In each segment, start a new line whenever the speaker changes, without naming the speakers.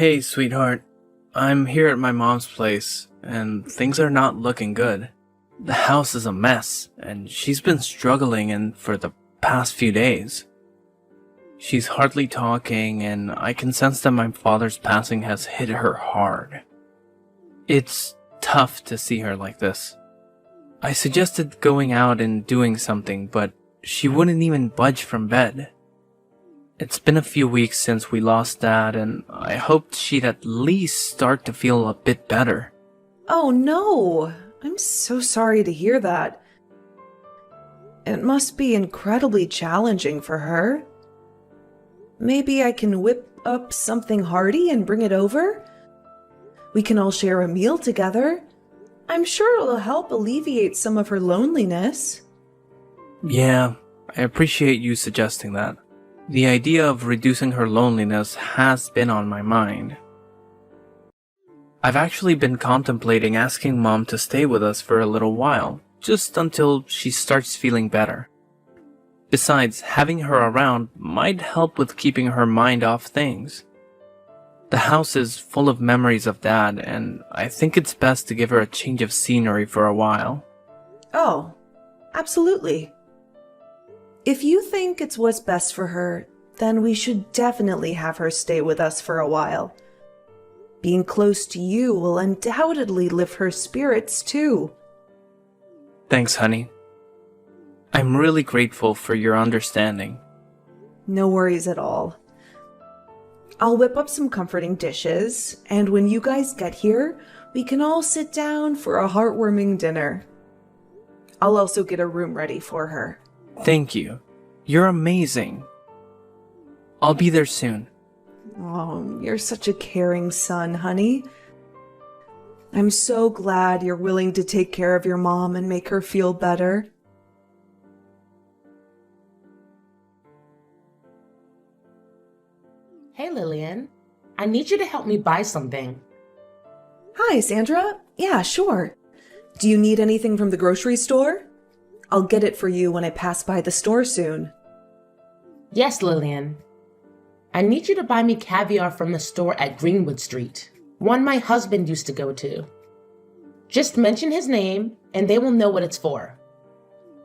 Hey, sweetheart. I'm here at my mom's place, and things are not looking good. The house is a mess, and she's been struggling for the past few days. She's hardly talking, and I can sense that my father's passing has hit her hard. It's tough to see her like this. I suggested going out and doing something, but she wouldn't even budge from bed. It's been a few weeks since we lost Dad, and I hoped she'd at least start to feel a bit better.
Oh no! I'm so sorry to hear that. It must be incredibly challenging for her. Maybe I can whip up something hearty and bring it over? We can all share a meal together. I'm sure it'll help alleviate some of her loneliness.
Yeah, I appreciate you suggesting that. The idea of reducing her loneliness has been on my mind. I've actually been contemplating asking Mom to stay with us for a little while, just until she starts feeling better. Besides, having her around might help with keeping her mind off things. The house is full of memories of Dad, and I think it's best to give her a change of scenery for a while.
Oh, absolutely. If you think it's what's best for her, then we should definitely have her stay with us for a while. Being close to you will undoubtedly lift her spirits too.
Thanks, honey. I'm really grateful for your understanding.
No worries at all. I'll whip up some comforting dishes, and when you guys get here, we can all sit down for a heartwarming dinner. I'll also get a room ready for her.
Thank you. You're amazing. I'll be there soon.
Oh, you're such a caring son, honey. I'm so glad you're willing to take care of your mom and make her feel better.
Hey Lillian, I need you to help me buy something.
Hi, Sandra. Yeah, sure. Do you need anything from the grocery store? I'll get it for you when I pass by the store soon.
Yes, Lillian. I need you to buy me caviar from the store at Greenwood Street, one my husband used to go to. Just mention his name and they will know what it's for.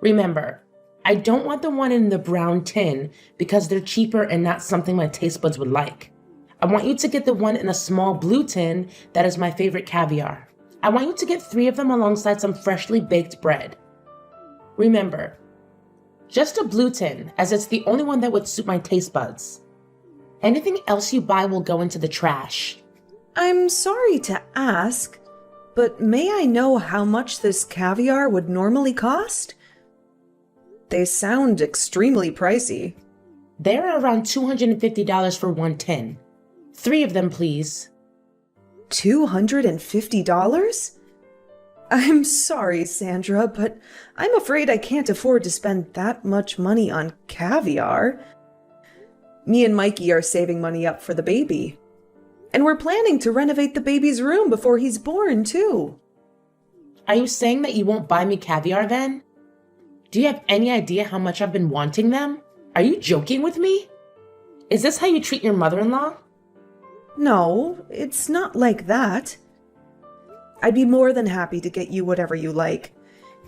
Remember, I don't want the one in the brown tin because they're cheaper and not something my taste buds would like. I want you to get the one in a small blue tin that is my favorite caviar. I want you to get 3 of them alongside some freshly baked bread. Remember, just a blue tin, as it's the only one that would suit my taste buds. Anything else you buy will go into the trash.
I'm sorry to ask, but may I know how much this caviar would normally cost? They sound extremely pricey.
They're around $250 for one tin. 3 of them, please.
$250? I'm sorry, Sandra, but I'm afraid I can't afford to spend that much money on caviar. Me and Mikey are saving money up for the baby. And we're planning to renovate the baby's room before he's born, too.
Are you saying that you won't buy me caviar then? Do you have any idea how much I've been wanting them? Are you joking with me? Is this how you treat your mother-in-law?
No, it's not like that. I'd be more than happy to get you whatever you like.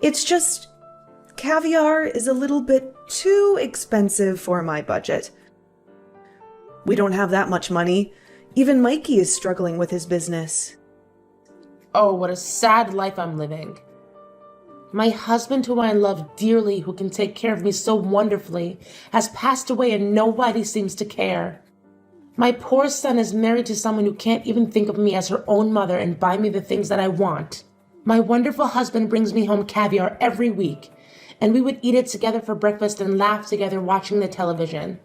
It's just, caviar is a little bit too expensive for my budget. We don't have that much money. Even Mikey is struggling with his business.
Oh, what a sad life I'm living. My husband, who I love dearly, who can take care of me so wonderfully, has passed away and nobody seems to care. My poor son is married to someone who can't even think of me as her own mother and buy me the things that I want. My wonderful husband brings me home caviar every week, and we would eat it together for breakfast and laugh together watching the television.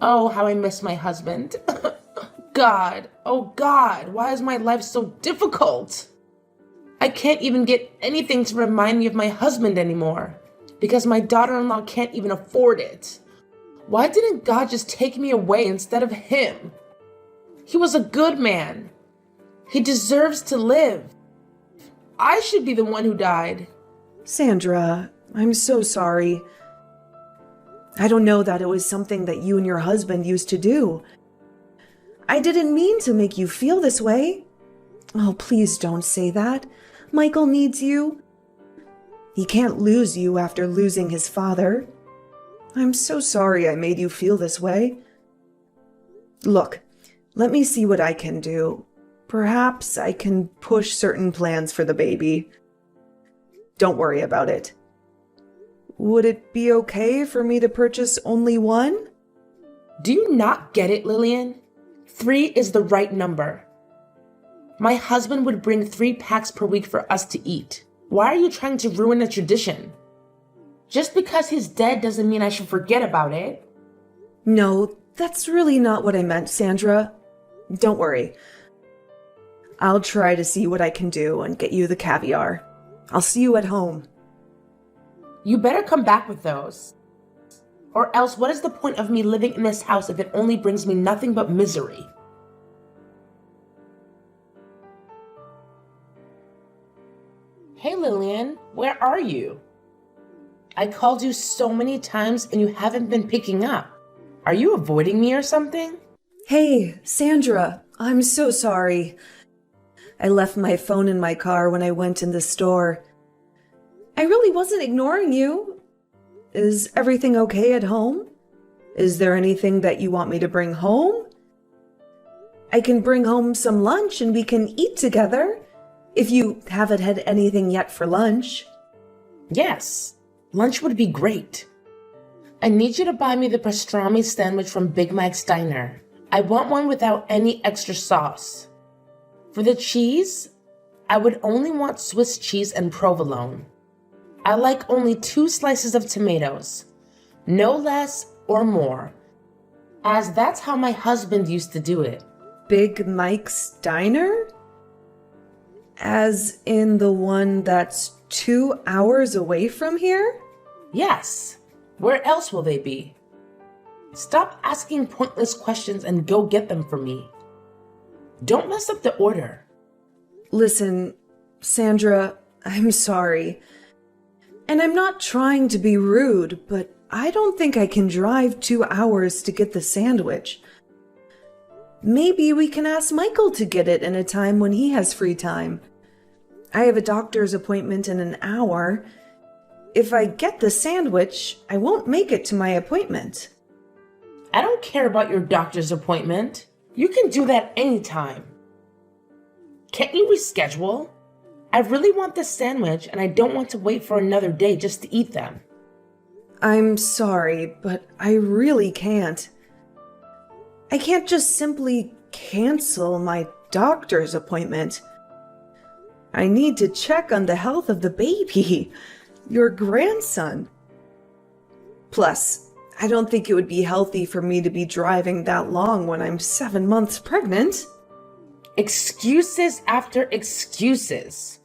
Oh, how I miss my husband. God, oh God, why is my life so difficult? I can't even get anything to remind me of my husband anymore, because my daughter-in-law can't even afford it. Why didn't God just take me away instead of him? He was a good man. He deserves to live. I should be the one who died.
Sandra, I'm so sorry. I don't know that it was something that you and your husband used to do. I didn't mean to make you feel this way. Oh, please don't say that. Michael needs you. He can't lose you after losing his father. I'm so sorry I made you feel this way. Look, let me see what I can do. Perhaps I can push certain plans for the baby. Don't worry about it. Would it be okay for me to purchase only one?
Do you not get it, Lillian? 3 is the right number. My husband would bring 3 packs per week for us to eat. Why are you trying to ruin a tradition? Just because he's dead doesn't mean I should forget about it.
No, that's really not what I meant, Sandra. Don't worry. I'll try to see what I can do and get you the caviar. I'll see you at home.
You better come back with those. Or else what is the point of me living in this house if it only brings me nothing but misery? Hey Lillian, where are you? I called you so many times and you haven't been picking up. Are you avoiding me or something?
Hey, Sandra, I'm so sorry. I left my phone in my car when I went in the store. I really wasn't ignoring you. Is everything okay at home? Is there anything that you want me to bring home? I can bring home some lunch and we can eat together, if you haven't had anything yet for lunch.
Yes, lunch would be great. I need you to buy me the pastrami sandwich from Big Mike's Diner. I want one without any extra sauce. For the cheese, I would only want Swiss cheese and provolone. I like only 2 slices of tomatoes, no less or more, as that's how my husband used to do it.
Big Mike's Diner? As in the one that's 2 hours away from here?
Yes, where else will they be? Stop asking pointless questions and go get them for me. Don't mess up the order.
Listen, Sandra, I'm sorry. And I'm not trying to be rude, but I don't think I can drive 2 hours to get the sandwich. Maybe we can ask Michael to get it in a time when he has free time. I have a doctor's appointment in an hour. If I get the sandwich, I won't make it to my appointment.
I don't care about your doctor's appointment. You can do that anytime. Can't you reschedule? I really want this sandwich and I don't want to wait for another day just to eat them.
I'm sorry, but I really can't. I can't just simply cancel my doctor's appointment. I need to check on the health of the baby, your grandson. Plus, I don't think it would be healthy for me to be driving that long when I'm 7 months pregnant.
Excuses after excuses.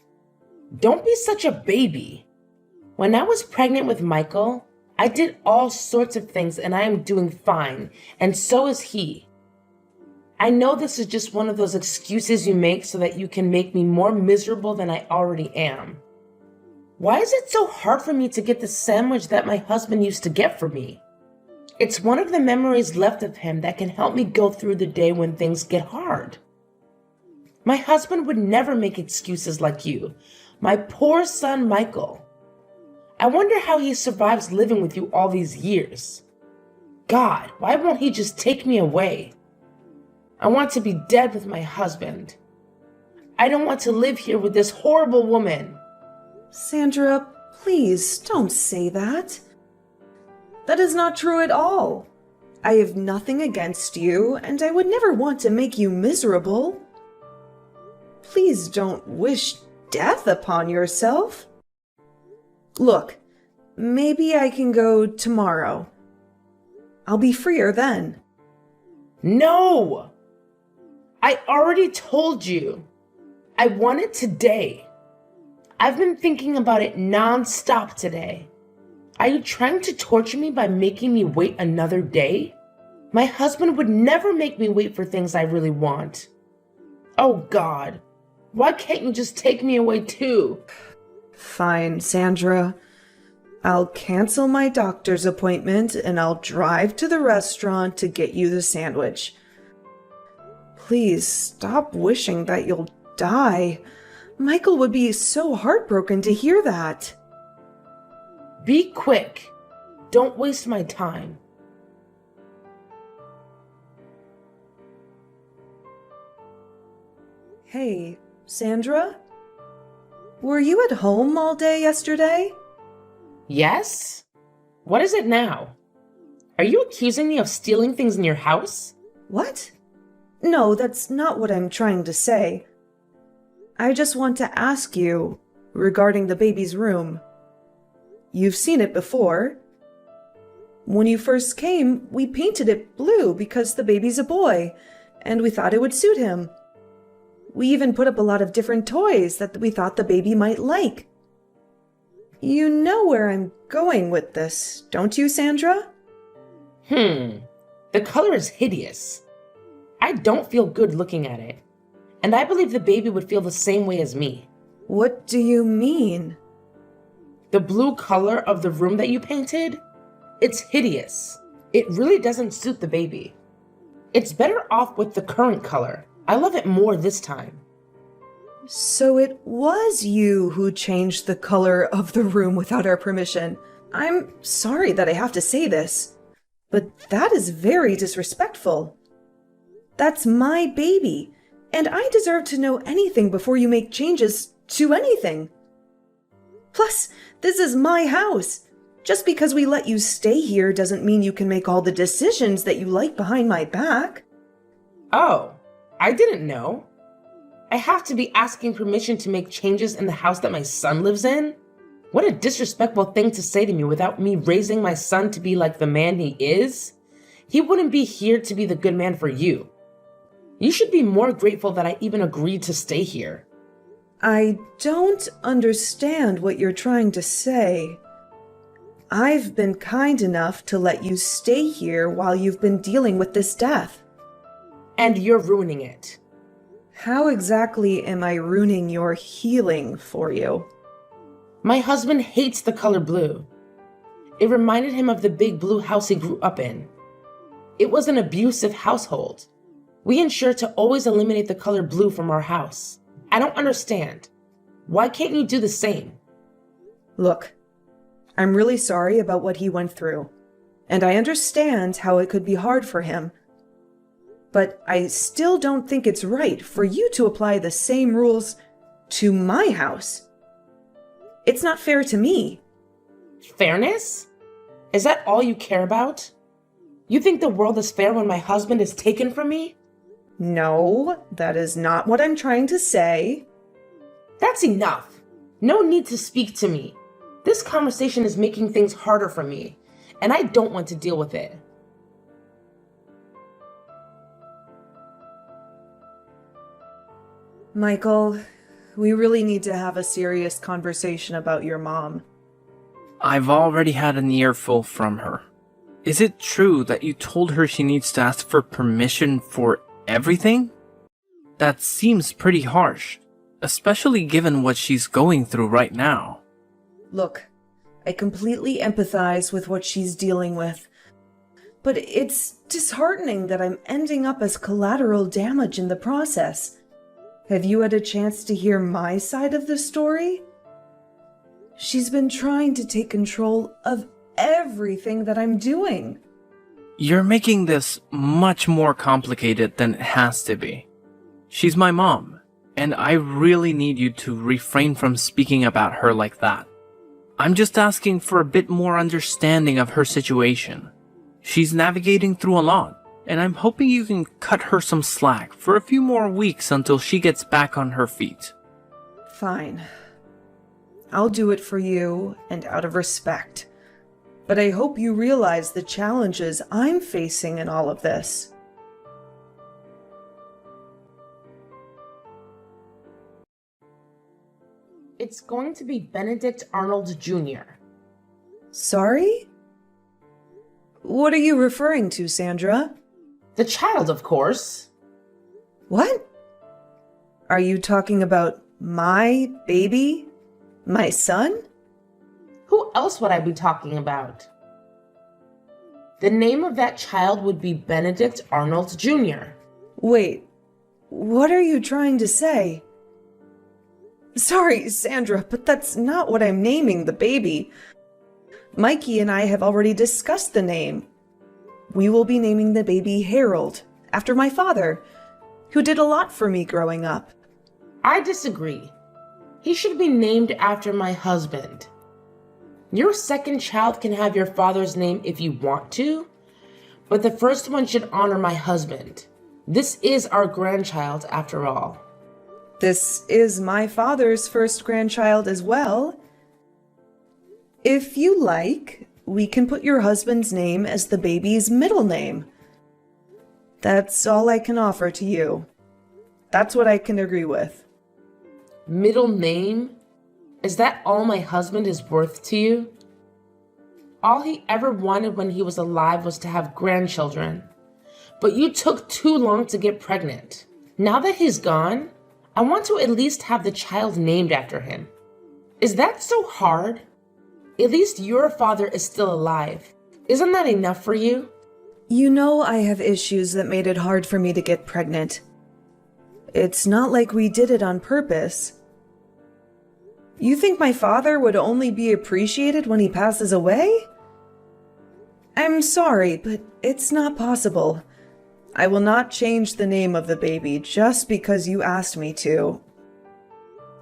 Don't be such a baby. When I was pregnant with Michael, I did all sorts of things and I am doing fine, and so is he. I know this is just one of those excuses you make so that you can make me more miserable than I already am. Why is it so hard for me to get the sandwich that my husband used to get for me? It's one of the memories left of him that can help me go through the day when things get hard. My husband would never make excuses like you. My poor son, Michael. I wonder how he survives living with you all these years. God, why won't he just take me away? I want to be dead with my husband. I don't want to live here with this horrible woman.
Sandra, please don't say that. That is not true at all. I have nothing against you, and I would never want to make you miserable. Please don't wish death upon yourself. Look, maybe I can go tomorrow. I'll be freer then.
No! I already told you. I want it today. I've been thinking about it non-stop today. Are you trying to torture me by making me wait another day? My husband would never make me wait for things I really want. Oh God, why can't you just take me away too?
Fine, Sandra. I'll cancel my doctor's appointment and I'll drive to the restaurant to get you the sandwich. Please stop wishing that you'll die. Michael would be so heartbroken to hear that.
Be quick. Don't waste my time.
Hey, Sandra? Were you at home all day yesterday?
Yes? What is it now? Are you accusing me of stealing things in your house?
What? No, that's not what I'm trying to say. I just want to ask you regarding the baby's room. You've seen it before. When you first came, we painted it blue because the baby's a boy, and we thought it would suit him. We even put up a lot of different toys that we thought the baby might like. You know where I'm going with this, don't you, Sandra?
The color is hideous. I don't feel good looking at it. And I believe the baby would feel the same way as me.
What do you mean?
The blue color of the room that you painted? It's hideous. It really doesn't suit the baby. It's better off with the current color. I love it more this time.
So it was you who changed the color of the room without our permission. I'm sorry that I have to say this, but that is very disrespectful. That's my baby, and I deserve to know anything before you make changes to anything. Plus, this is my house. Just because we let you stay here doesn't mean you can make all the decisions that you like behind my back.
Oh, I didn't know. I have to be asking permission to make changes in the house that my son lives in? What a disrespectful thing to say to me without me raising my son to be like the man he is. He wouldn't be here to be the good man for you. You should be more grateful that I even agreed to stay here.
I don't understand what you're trying to say. I've been kind enough to let you stay here while you've been dealing with this death.
And you're ruining it.
How exactly am I ruining your healing for you?
My husband hates the color blue. It reminded him of the big blue house he grew up in. It was an abusive household. We ensure to always eliminate the color blue from our house. I don't understand. Why can't you do the same?
Look, I'm really sorry about what he went through, and I understand how it could be hard for him. But I still don't think it's right for you to apply the same rules to my house. It's not fair to me.
Fairness? Is that all you care about? You think the world is fair when my husband is taken from me?
No, that is not what I'm trying to say.
That's enough. No need to speak to me. This conversation is making things harder for me, and I don't want to deal with it.
Michael, we really need to have a serious conversation about your mom.
I've already had an earful from her. Is it true that you told her she needs to ask for permission for everything? That seems pretty harsh, especially given what she's going through right now.
Look, I completely empathize with what she's dealing with, but it's disheartening that I'm ending up as collateral damage in the process. Have you had a chance to hear my side of the story? She's been trying to take control of everything that I'm doing.
You're making this much more complicated than it has to be. She's my mom, and I really need you to refrain from speaking about her like that. I'm just asking for a bit more understanding of her situation. She's navigating through a lot, and I'm hoping you can cut her some slack for a few more weeks until she gets back on her feet.
Fine. I'll do it for you and out of respect. But I hope you realize the challenges I'm facing in all of this.
It's going to be Benedict Arnold Jr.
Sorry? What are you referring to, Sandra?
The child, of course.
What? Are you talking about my baby? My son?
Who else would I be talking about? The name of that child would be Benedict Arnold Jr.
Wait, What are you trying to say? Sorry, Sandra, but that's not what I'm naming the baby. Mikey and I have already discussed the name. We will be naming the baby Harold, after my father, who did a lot for me growing up.
I disagree. He should be named after my husband. Your second child can have your father's name if you want to, but the first one should honor my husband. This is our grandchild, after all.
This is my father's first grandchild as well. If you like, we can put your husband's name as the baby's middle name. That's all I can offer to you. That's what I can agree with.
Middle name? Is that all my husband is worth to you? All he ever wanted when he was alive was to have grandchildren. But you took too long to get pregnant. Now that he's gone, I want to at least have the child named after him. Is that so hard? At least your father is still alive. Isn't that enough for you?
You know I have issues that made it hard for me to get pregnant. It's not like we did it on purpose. You think my father would only be appreciated when he passes away? I'm sorry, but it's not possible. I will not change the name of the baby just because you asked me to.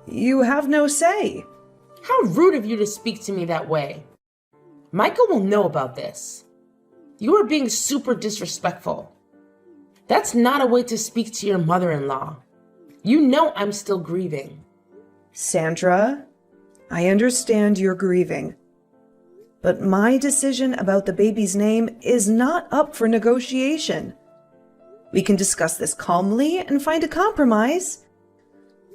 You have no say.
How rude of you to speak to me that way. Michael will know about this. You are being super disrespectful. That's not a way to speak to your mother-in-law. You know I'm still grieving.
Sandra, I understand you're grieving. But my decision about the baby's name is not up for negotiation. We can discuss this calmly and find a compromise.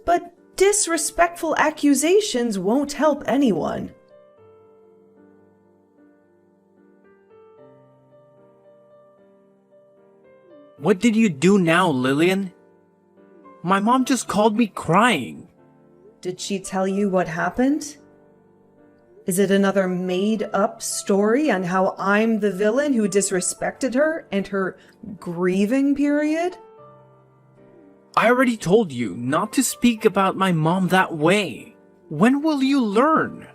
But disrespectful accusations won't help anyone.
What did you do now, Lillian? My mom just called me crying.
Did she tell you what happened? Is it another made-up story on how I'm the villain who disrespected her and her grieving period?
I already told you not to speak about my mom that way. When will you learn?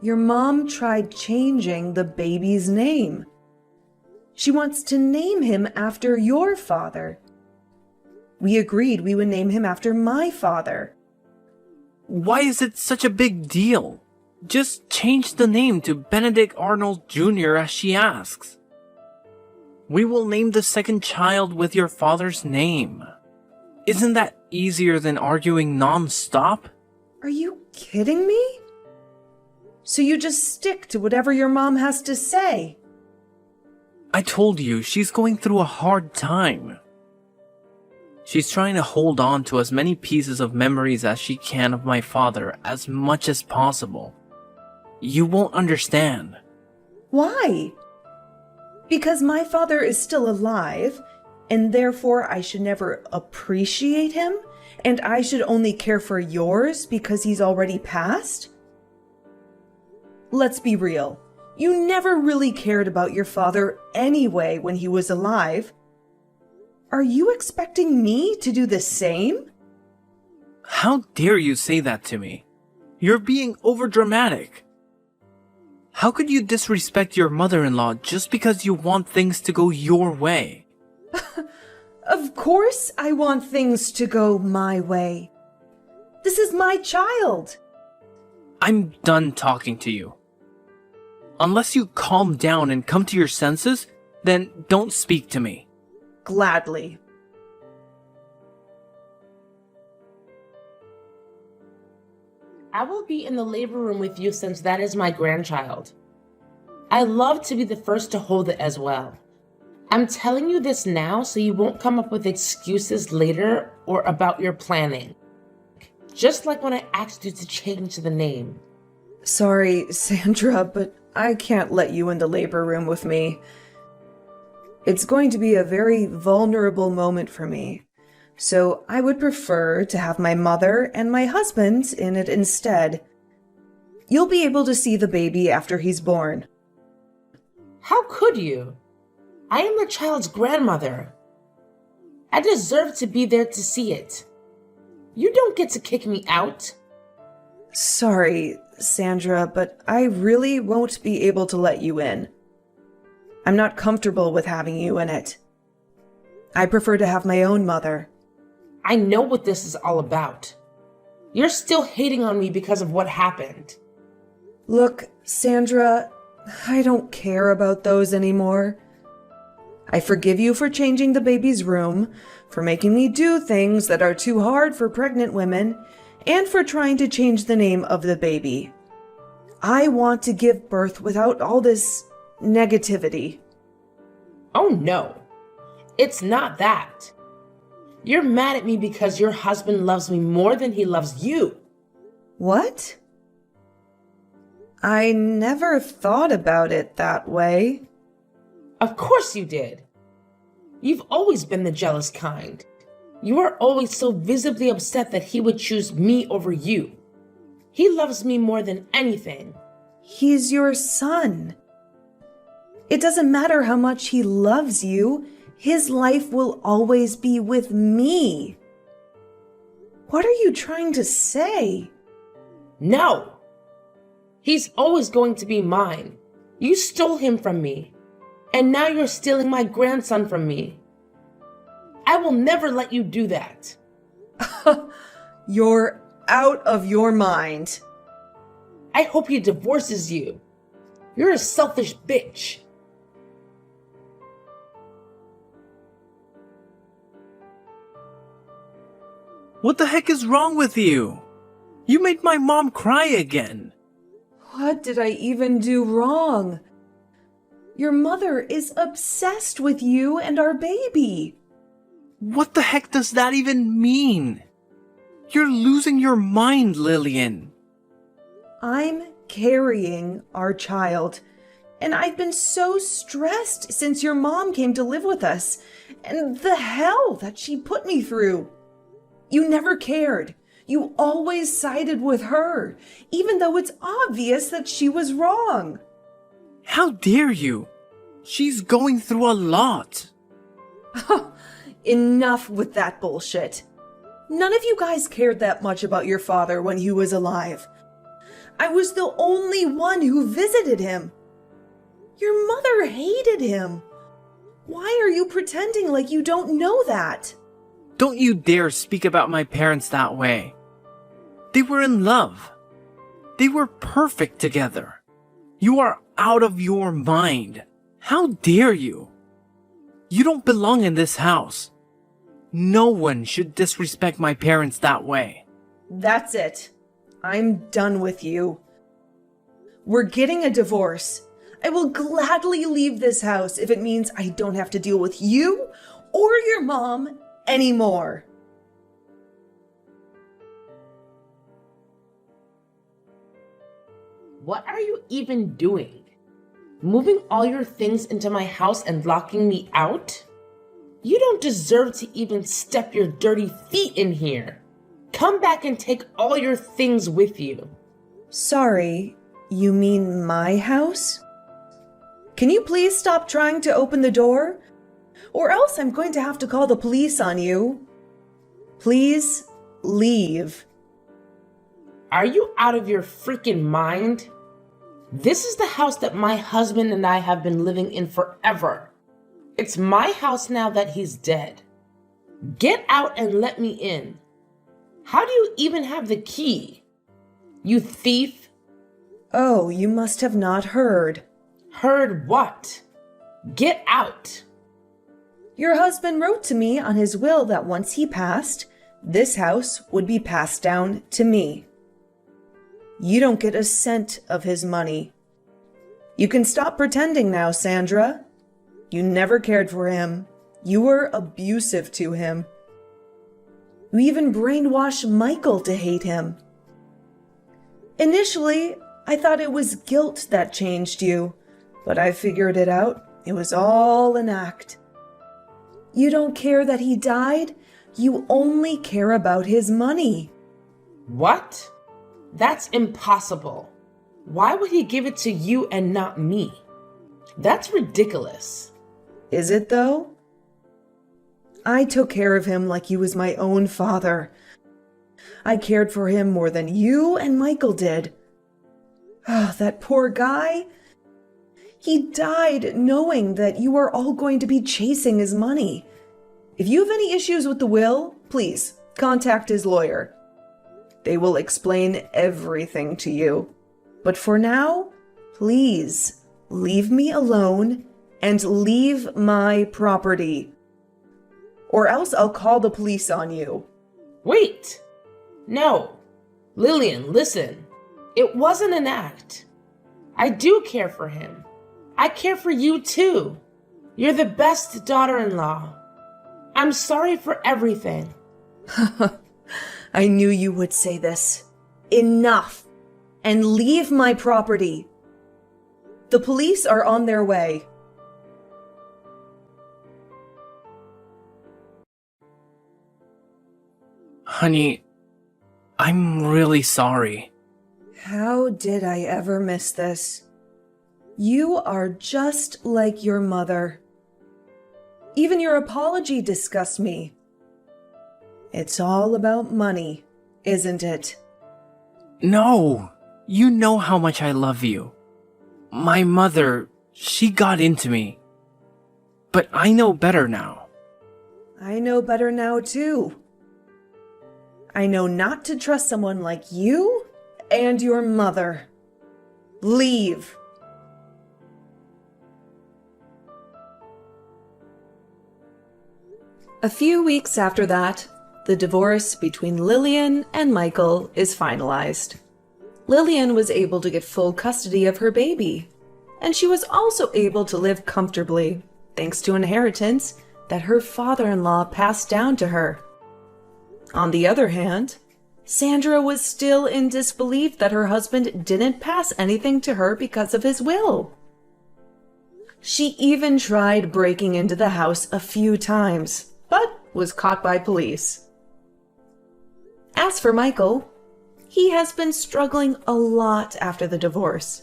Your mom tried changing the baby's name. She wants to name him after your father. We agreed we would name him after my father.
Why is it such a big deal? Just change the name to Benedict Arnold Jr. as she asks. We will name the second child with your father's name. Isn't that easier than arguing non-stop?
Are you kidding me? So you just stick to whatever your mom has to say?
I told you she's going through a hard time. She's trying to hold on to as many pieces of memories as she can of my father as much as possible. You won't understand.
Why? Because my father is still alive, and therefore I should never appreciate him, and I should only care for yours because he's already passed? Let's be real. You never really cared about your father anyway when he was alive. Are you expecting me to do the same?
How dare you say that to me? You're being overdramatic. How could you disrespect your mother-in-law just because you want things to go your way?
Of course I want things to go my way. This is my child.
I'm done talking to you. Unless you calm down and come to your senses, then don't speak to me.
Gladly.
I will be in the labor room with you since that is my grandchild. I love to be the first to hold it as well. I'm telling you this now so you won't come up with excuses later or about your planning. Just like when I asked you to change the name.
Sorry, Sandra, but I can't let you in the labor room with me. It's going to be a very vulnerable moment for me, so I would prefer to have my mother and my husband in it instead. You'll be able to see the baby after he's born.
How could you? I am the child's grandmother. I deserve to be there to see it. You don't get to kick me out.
Sorry, Sandra, but I really won't be able to let you in. I'm not comfortable with having you in it. I prefer to have my own mother.
I know what this is all about. You're still hating on me because of what happened.
Look, Sandra, I don't care about those anymore. I forgive you for changing the baby's room, for making me do things that are too hard for pregnant women, and for trying to change the name of the baby. I want to give birth without all this negativity.
Oh no, it's not that. You're mad at me because your husband loves me more than he loves you.
What? I never thought about it that way.
Of course you did. You've always been the jealous kind. You are always so visibly upset that he would choose me over you. He loves me more than anything.
He's your son. It doesn't matter how much he loves you. His life will always be with me. What are you trying to say?
No. He's always going to be mine. You stole him from me. And now you're stealing my grandson from me. I will never let you do that.
You're out of your mind.
I hope he divorces you. You're a selfish bitch.
What the heck is wrong with you? You made my mom cry again.
What did I even do wrong? Your mother is obsessed with you and our baby.
What the heck does that even mean? You're losing your mind, Lillian.
I'm carrying our child, and I've been so stressed since your mom came to live with us, and the hell that she put me through. You never cared. You always sided with her, even though it's obvious that she was wrong.
How dare you? She's going through a lot.
Enough with that bullshit. None of you guys cared that much about your father when he was alive. I was the only one who visited him. Your mother hated him. Why are you pretending like you don't know that?
Don't you dare speak about my parents that way. They were in love. They were perfect together. You are out of your mind. How dare you? You don't belong in this house. No one should disrespect my parents that way.
That's it. I'm done with you. We're getting a divorce. I will gladly leave this house if it means I don't have to deal with you or your mom anymore.
What are you even doing? Moving all your things into my house and locking me out? You don't deserve to even step your dirty feet in here. Come back and take all your things with you.
Sorry, you mean my house? Can you please stop trying to open the door? Or else I'm going to have to call the police on you. Please leave.
Are you out of your freaking mind? This is the house that my husband and I have been living in forever. It's my house now that he's dead. Get out and let me in. How do you even have the key? You thief?
Oh, you must have not heard.
Heard what? Get out.
Your husband wrote to me on his will that once he passed, this house would be passed down to me. You don't get a cent of his money. You can stop pretending now, Sandra. You never cared for him. You were abusive to him. You even brainwashed Michael to hate him. Initially, I thought it was guilt that changed you, but I figured it out. It was all an act. You don't care that he died. You only care about his money.
What? That's impossible. Why would he give it to you and not me? That's ridiculous.
Is it though? I took care of him like he was my own father. I cared for him more than you and Michael did. Oh, that poor guy. He died knowing that you are all going to be chasing his money. If you have any issues with the will, please contact his lawyer. They will explain everything to you. But for now, please leave me alone and leave my property. Or else I'll call the police on you.
Wait! No. Lillian, listen. It wasn't an act. I do care for him. I care for you too. You're the best daughter-in-law. I'm sorry for everything.
I knew you would say this. Enough. And leave my property. The police are on their way.
Honey, I'm really sorry.
How did I ever miss this? You are just like your mother. Even your apology disgusts me. It's all about money, isn't it?
No, you know how much I love you. My mother, she got into me. But I know better now.
I know better now too. I know not to trust someone like you and your mother. Leave. A few weeks after that, the divorce between Lillian and Michael is finalized. Lillian was able to get full custody of her baby, and she was also able to live comfortably, thanks to inheritance that her father-in-law passed down to her. On the other hand, Sandra was still in disbelief that her husband didn't pass anything to her because of his will. She even tried breaking into the house a few times, but was caught by police. As for Michael, he has been struggling a lot after the divorce,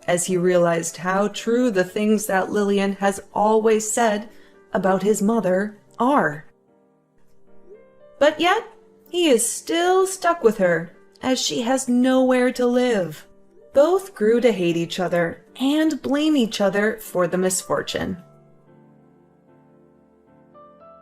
as he realized how true the things that Lillian has always said about his mother are. But yet, he is still stuck with her, as she has nowhere to live. Both grew to hate each other and blame each other for the misfortune.